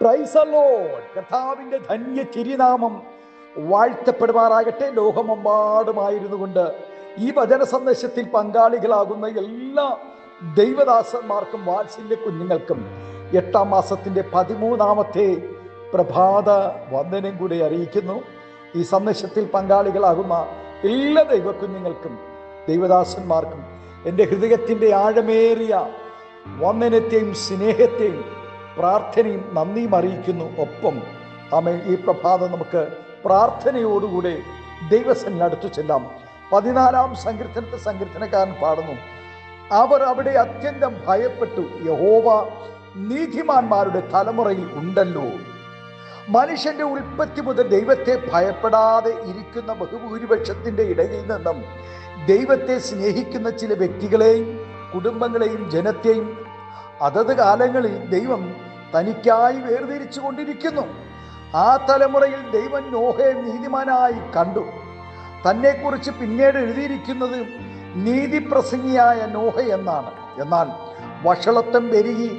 Praise the Lord. കർത്താവിന്റെ ധന്യ തിരുനാമം വാഴ്ത്തപ്പെടുമാറാകട്ടെ. ലോകമെമ്പാടുമായിരുന്നു കൊണ്ട് ഈ വചന സന്ദേശത്തിൽ പങ്കാളികളാകുന്ന എല്ലാ ദൈവദാസന്മാർക്കും വാത്സല്യ കുഞ്ഞുങ്ങൾക്കും 8-ാം മാസത്തിന്റെ 13-ാമത്തെ പ്രഭാത വന്ദനം കൂടി അറിയിക്കുന്നു. ഈ സന്ദേശത്തിൽ പങ്കാളികളാകുന്ന എല്ലാ ദൈവകുഞ്ഞുങ്ങൾക്കും ദൈവദാസന്മാർക്കും എൻ്റെ ഹൃദയത്തിൻ്റെ ആഴമേറിയ വന്ദനത്തെയും സ്നേഹത്തെയും പ്രാർത്ഥനയും നന്ദിയും അറിയിക്കുന്നു. ഒപ്പം ആമേൻ, ഈ പ്രഭാതം നമുക്ക് പ്രാർത്ഥനയോടുകൂടെ ദൈവസന്നിധിയിൽ അടുത്തു ചെല്ലാം. 14-ാം സങ്കീർത്തനത്തെ സങ്കീർത്തനക്കാരൻ പാടുന്നു, അവർ അവിടെ അത്യന്തം ഭയപ്പെട്ടു, യഹോവ നീതിമാന്മാരുടെ തലമുറയിൽ ഉണ്ടല്ലോ. മനുഷ്യന്റെ ഉൽപ്പത്തി മുതൽ ദൈവത്തെ ഭയപ്പെടാതെ ഇരിക്കുന്ന ബഹുഭൂരിപക്ഷത്തിന്റെ ഇടയിൽ നിന്നും ദൈവത്തെ സ്നേഹിക്കുന്ന ചില വ്യക്തികളെയും കുടുംബങ്ങളെയും ജനത്തെയും അതത് കാലങ്ങളിൽ ദൈവം തനിക്കായി വേർതിരിച്ചു കൊണ്ടിരിക്കുന്നു. ആ തലമുറയിൽ ദൈവം നോഹയെ നീതിമാനായി കണ്ടു. തന്നെക്കുറിച്ച് പിന്നീട് എഴുതിയിരിക്കുന്നത് നീതിപ്രസംഗിയായ നോഹ എന്നാണ്. എന്നാൽ വഷളത്വം പെരുകി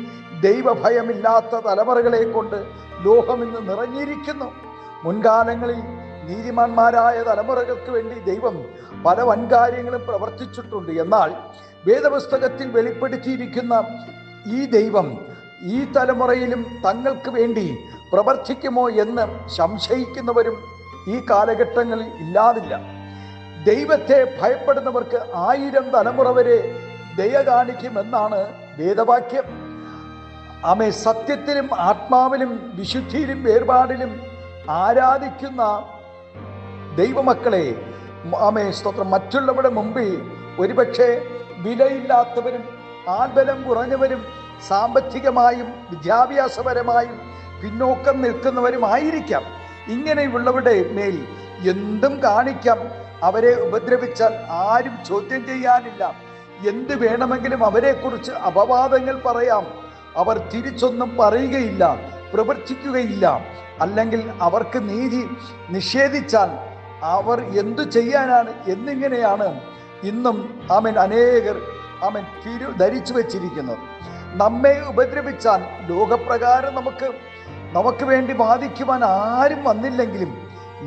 ദൈവഭയമില്ലാത്ത തലമുറകളെ കൊണ്ട് ലോകം ഇന്ന് നിറഞ്ഞിരിക്കുന്നു. മുൻകാലങ്ങളിൽ നീതിമാന്മാരായ തലമുറകൾക്ക് വേണ്ടി ദൈവം പല വൻകാര്യങ്ങളും പ്രവർത്തിച്ചിട്ടുണ്ട്. എന്നാൽ വേദപുസ്തകത്തിൽ വെളിപ്പെടുത്തിയിരിക്കുന്ന ഈ ദൈവം ഈ തലമുറയിലും തങ്ങൾക്ക് വേണ്ടി പ്രവർത്തിക്കുമോ എന്ന് സംശയിക്കുന്നവരും ഈ കാലഘട്ടങ്ങളിൽ ഇല്ലാതില്ല. ദൈവത്തെ ഭയപ്പെടുന്നവർക്ക് 1000 തലമുറ വരെ ദയ കാണിക്കുമെന്നാണ് വേദവാക്യം. ആമേ, സത്യത്തിലും ആത്മാവിലും വിശുദ്ധിയിലും വേർപാടിലും ആരാധിക്കുന്ന ദൈവമക്കളെ ആമേ സ്തോത്രം, മറ്റുള്ളവരുടെ മുമ്പിൽ ഒരുപക്ഷെ വിലയില്ലാത്തവരും ആൾബലം കുറഞ്ഞവരും സാമ്പത്തികമായും വിദ്യാഭ്യാസപരമായും പിന്നോക്കം നിൽക്കുന്നവരുമായിരിക്കാം. ഇങ്ങനെയുള്ളവരുടെ മേൽ എന്തും കാണിക്കാം. അവരെ ഉപദ്രവിച്ചാൽ ആരും ചോദ്യം ചെയ്യാനില്ല. എന്ത് വേണമെങ്കിലും അവരെക്കുറിച്ച് അപവാദങ്ങൾ പറയാം. അവർ തിരിച്ചൊന്നും പറയുകയില്ല, പ്രവർത്തിക്കുകയില്ല. അല്ലെങ്കിൽ അവർക്ക് നീതി നിഷേധിച്ചാൽ അവർ എന്തു ചെയ്യാനാണ് എന്നിങ്ങനെയാണ് ഇന്നും അനേകർ ധരിച്ചു വച്ചിരിക്കുന്നത്. നമ്മെ ഉപദ്രവിച്ചാൽ ലോകപ്രകാരം നമുക്ക് വേണ്ടി വാദിക്കുവാൻ ആരും വന്നില്ലെങ്കിലും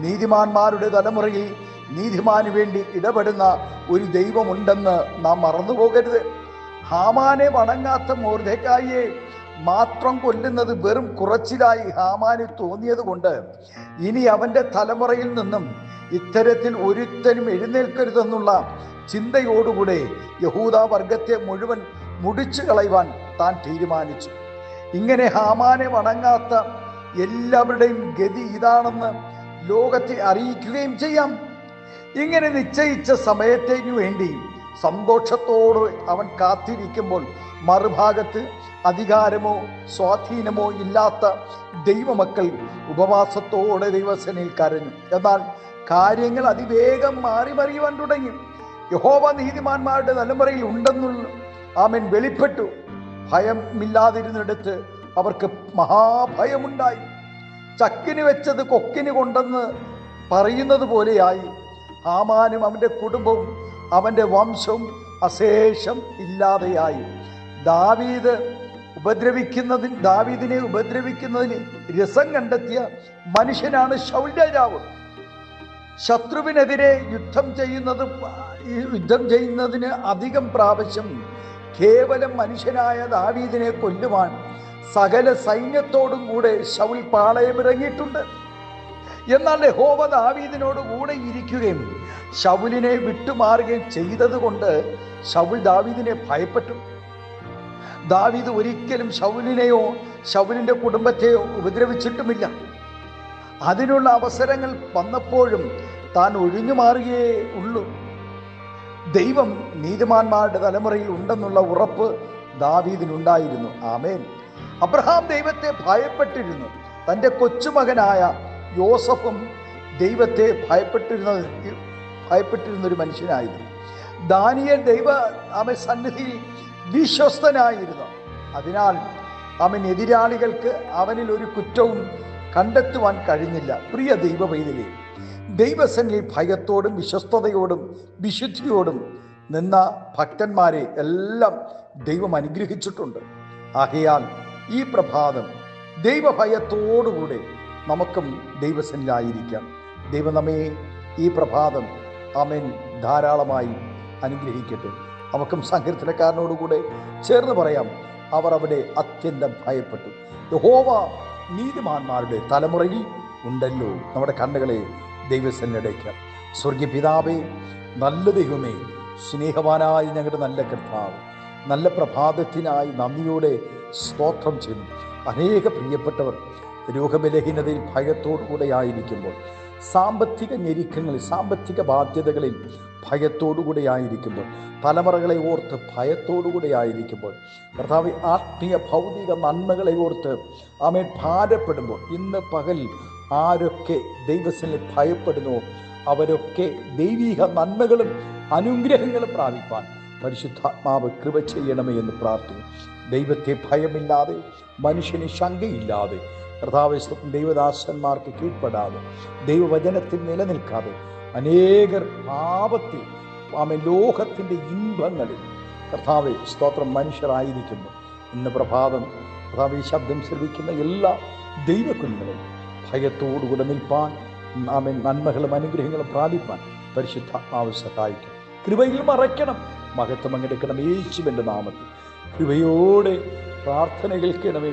നീതിമാന്മാരുടെ തലമുറയിൽ നീതിമാന് വേണ്ടി ഇടപെടുന്ന ഒരു ദൈവമുണ്ടെന്ന് നാം മറന്നുപോകരുത്. ഹാമാനെ വണങ്ങാത്ത മൊർദെഖായിയെ മാത്രം കൊല്ലുന്നത് വെറും കുറച്ചിലായി ഹാമാന് തോന്നിയത് കൊണ്ട് ഇനി അവന്റെ തലമുറയിൽ നിന്നും ഇത്തരത്തിൽ ഒരുത്തനും എഴുന്നേൽക്കരുതെന്നുള്ള ചിന്തയോടുകൂടെ യഹൂദ വർഗത്തെ മുഴുവൻ മുടിച്ചു കളയുവാൻ താൻ തീരുമാനിച്ചു. ഇങ്ങനെ ഹാമാനെ വണങ്ങാത്ത എല്ലാവരുടെയും ഗതി ഇതാണെന്ന് ലോകത്തെ അറിയിക്കുകയും ചെയ്യാം. ഇങ്ങനെ നിശ്ചയിച്ച സമയത്തേക്ക് വേണ്ടി സന്തോഷത്തോടെ അവൻ കാത്തിരിക്കുമ്പോൾ മറുഭാഗത്ത് അധികാരമോ സ്വാധീനമോ ഇല്ലാത്ത ദൈവമക്കൾ ഉപവാസത്തോടെ ദൈവസേനയിൽ കരഞ്ഞു. എന്നാൽ കാര്യങ്ങൾ അതിവേഗം മറിയുവാൻ തുടങ്ങി. യഹോവ നീതിമാന്മാരുടെ തലമുറയിൽ ഉണ്ടെന്നുള്ള വെളിപ്പെട്ടു. ഭയമില്ലാതിരുന്നിടത്ത് അവർക്ക് മഹാഭയമുണ്ടായി. ചക്കിന് വെച്ചത് കൊക്കിന് കൊണ്ടെന്ന് പറയുന്നത് പോലെയായി. ഹാമാനും അവൻ്റെ കുടുംബവും അവൻ്റെ വംശവും അശേഷം ഇല്ലാതെയായി. ദാവീദിനെ ഉപദ്രവിക്കുന്നതിന് രസം കണ്ടെത്തിയ മനുഷ്യനാണ് ശൗൽ രാജാവ്. ശത്രുവിനെതിരെ യുദ്ധം ചെയ്യുന്നതിന് അധികം പ്രാവശ്യം കേവലം മനുഷ്യനായ ദാവീദിനെ കൊല്ലുവാൻ സകല സൈന്യത്തോടും കൂടെ ശൗൽ പാളയമിറങ്ങിയിട്ടുണ്ട്. എന്നാൽ യഹോവ ദാവീദിനോട് കൂടെ ഇരിക്കുകയും ശൗലിനെ വിട്ടുമാറുകയും ചെയ്തത് കൊണ്ട് ശൗൽ ദാവീദിനെ ഭയപ്പെട്ടു. ദാവീദ് ഒരിക്കലും ശൗലിനെയോ ശൗലിന്റെ കുടുംബത്തെയോ ഉപദ്രവിച്ചിട്ടുമില്ല. അതിനുള്ള അവസരങ്ങൾ വന്നപ്പോഴും താൻ ഒഴിഞ്ഞു മാറുകയേ ഉള്ളൂ. ദൈവം നീതിമാന്മാരുടെ തലമുറയിൽ ഉണ്ടെന്നുള്ള ഉറപ്പ് ദാവീദിനുണ്ടായിരുന്നു. ആമേൻ. അബ്രഹാം ദൈവത്തെ ഭയപ്പെട്ടിരുന്നു. തൻ്റെ കൊച്ചുമകനായ യോസഫും ദൈവത്തെ ഭയപ്പെട്ടിരുന്നൊരു മനുഷ്യനായിരുന്നു. ദാനിയേൽ സന്നിധിയിൽ വിശ്വസ്തനായിരുന്നു. അതിനാൽ എതിരാളികൾക്ക് അവനിൽ ഒരു കുറ്റവും കണ്ടെത്തുവാൻ കഴിഞ്ഞില്ല. പ്രിയ ദൈവ പൈതലേ, ദൈവസന്നിധിയിൽ ഭയത്തോടും വിശ്വസ്തയോടും വിശുദ്ധിയോടും നിന്ന ഭക്തന്മാരെ എല്ലാം ദൈവം അനുഗ്രഹിച്ചിട്ടുണ്ട്. ആകയാൽ ഈ പ്രഭാതം ദൈവഭയത്തോടുകൂടെ നമുക്കും ദൈവസന്നിധിയിലായിരിക്കാം. ദൈവം നമ്മെ ഈ പ്രഭാതം ആമേൻ ധാരാളമായി അനുഗ്രഹിക്കട്ടെ. നമുക്കും സങ്കീർത്തനക്കാരനോടുകൂടെ ചേർന്ന് പറയാം, അവർ അവിടെ അത്യന്തം ഭയപ്പെട്ടു. യഹോവ നീതിമാന്മാരുടെ തലമുറയിൽ ഉണ്ടല്ലോ. നമ്മുടെ കണ്ണുകളെ ദൈവസന്നിധിയിലേക്കാം. സ്വർഗീയ പിതാവേ, നല്ല ദൈവമേ, സ്നേഹവാനായ ഞങ്ങളുടെ നല്ല കർത്താവ്, നല്ല പ്രഭാതത്തിനായി നന്ദിയോടെ സ്തോത്രം ചെയ്യുന്നു. അനേക പ്രിയപ്പെട്ടവർ രോഗബലഹീനതയിൽ ഭയത്തോടുകൂടെ ആയിരിക്കുമ്പോൾ, സാമ്പത്തിക ഞെരുക്കങ്ങളിൽ, സാമ്പത്തിക ബാധ്യതകളിൽ ഭയത്തോടുകൂടെ ആയിരിക്കുമ്പോൾ, തലമുറകളെ ഓർത്ത് ഭയത്തോടുകൂടെ ആയിരിക്കുമ്പോൾ, കർത്താവ് ആത്മീയ ഭൗതിക നന്മകളെ ഓർത്ത് ആമേൻ ഭാരപ്പെടുമ്പോൾ, ഇന്ന് പകൽ ആരൊക്കെ ദൈവത്തിൽ ഭയപ്പെടുന്നു അവരൊക്കെ ദൈവിക നന്മകളും അനുഗ്രഹങ്ങളും പ്രാപിപ്പാൻ പരിശുദ്ധാത്മാവ് കൃപ ചെയ്യണമേ എന്ന് പ്രാർത്ഥിക്കുന്നു. ദൈവത്തെ ഭയമില്ലാതെ, മനുഷ്യന് ശങ്കയില്ലാതെ, കർത്താവ് ദൈവദാസന്മാർക്ക് കീഴ്പ്പെടാതെ, ദൈവവചനത്തിൽ നിലനിൽക്കാതെ അനേകർ പാപത്തിൽ ലോകത്തിൻ്റെ ഇൻപങ്ങളിൽ കർത്താവെ സ്തോത്രം മനുഷ്യരായിരിക്കുന്നു. ഇന്ന് പ്രഭാതം കർത്താവ് ഈ ശബ്ദം ശ്രവിക്കുന്ന എല്ലാ ദൈവകുഞ്ഞുങ്ങളും ഭയത്തോടുകൂടെ നിൽപ്പാൻ, നന്മകളും അനുഗ്രഹങ്ങളും പ്രാപിപ്പാൻ പരിശുദ്ധാത്മാവ് സഹായിക്കും. കൃപയിൽ മറയ്ക്കണം, മഹത്വം അങ്ങെടുക്കണം യേശുവിൻ്റെ നാമത്തിൽ. കൃപയോടെ പ്രാർത്ഥന കേൾക്കണമേ.